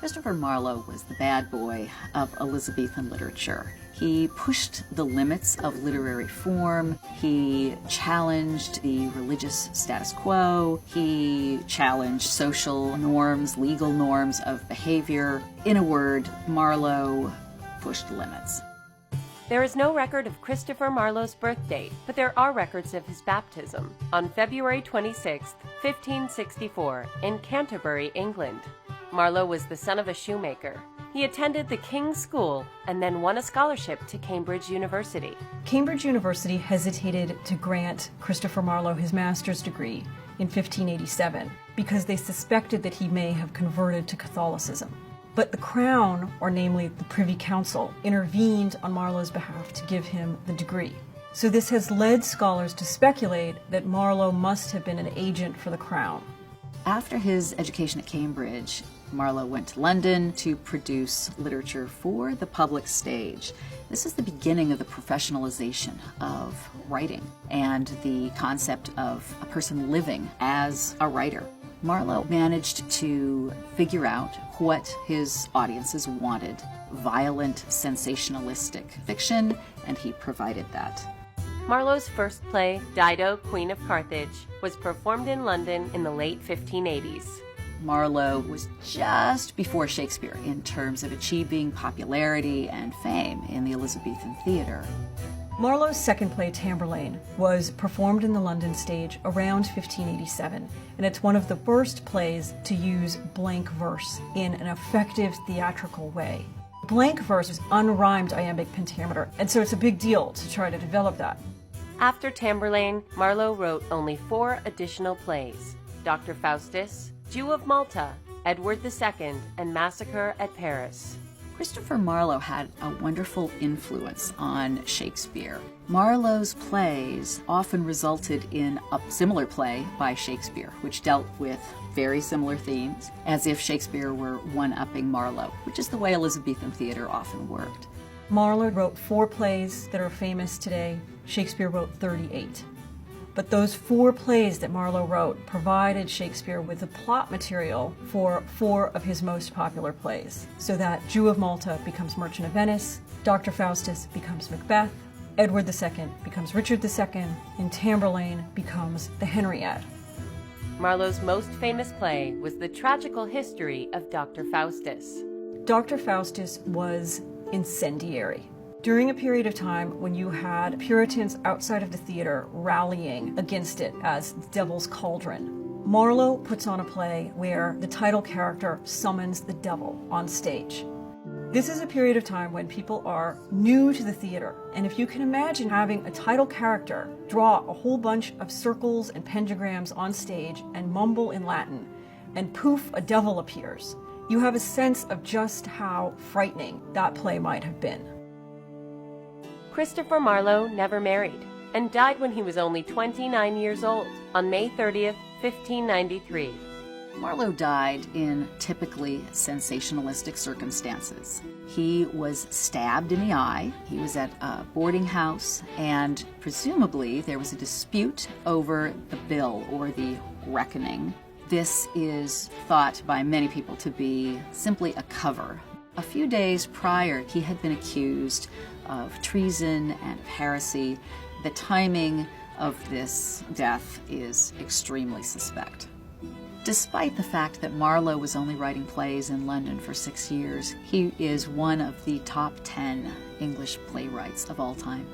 Christopher Marlowe was the bad boy of Elizabethan literature. He pushed the limits of literary form. He challenged the religious status quo. He challenged social norms, legal norms of behavior. In a word, Marlowe pushed limits. There is no record of Christopher Marlowe's birth date, but there are records of his baptism on February 26, 1564, in Canterbury, England. Marlowe was the son of a shoemaker. He attended the King's School and then won a scholarship to Cambridge University. Cambridge University hesitated to grant Christopher Marlowe his master's degree in 1587 because they suspected that he may have converted to Catholicism. But the Crown, or namely the Privy Council, intervened on Marlowe's behalf to give him the degree. So this has led scholars to speculate that Marlowe must have been an agent for the Crown. After his education at Cambridge, Marlowe went to London to produce literature for the public stage. This is the beginning of the professionalization of writing and the concept of a person living as a writer. Marlowe managed to figure out what his audiences wanted: violent, sensationalistic fiction, and he provided that. Marlowe's first play, Dido, Queen of Carthage, was performed in London in the late 1580s. Marlowe was just before Shakespeare in terms of achieving popularity and fame in the Elizabethan theater. Marlowe's second play, Tamburlaine, was performed in the London stage around 1587, and it's one of the first plays to use blank verse in an effective theatrical way. Blank verse is unrhymed iambic pentameter, and so it's a big deal to try to develop that. After Tamburlaine, Marlowe wrote only 4 additional plays: Dr. Faustus, Jew of Malta, Edward II, and Massacre at Paris. Christopher Marlowe had a wonderful influence on Shakespeare. Marlowe's plays often resulted in a similar play by Shakespeare, which dealt with very similar themes, as if Shakespeare were one-upping Marlowe, which is the way Elizabethan theater often worked. Marlowe wrote 4 plays that are famous today. Shakespeare wrote 38. But those 4 plays that Marlowe wrote provided Shakespeare with the plot material for 4 of his most popular plays. So that Jew of Malta becomes Merchant of Venice, Dr. Faustus becomes Macbeth, Edward II becomes Richard II, and Tamburlaine becomes the Henriette. Marlowe's most famous play was the tragical history of Dr. Faustus. Dr. Faustus was incendiary. During a period of time when you had Puritans outside of the theater rallying against it as Devil's Cauldron, Marlowe puts on a play where the title character summons the devil on stage. This is a period of time when people are new to the theater, and if you can imagine having a title character draw a whole bunch of circles and pentagrams on stage and mumble in Latin, and poof, a devil appears, you have a sense of just how frightening that play might have been. Christopher Marlowe never married and died when he was only 29 years old on May 30th, 1593. Marlowe died in typically sensationalistic circumstances. He was stabbed in the eye, he was at a boarding house, and presumably there was a dispute over the bill or the reckoning. This is thought by many people to be simply a cover. A few days prior, he had been accused of treason and heresy. The timing of this death is extremely suspect. Despite the fact that Marlowe was only writing plays in London for 6 years, he is one of the top 10 English playwrights of all time.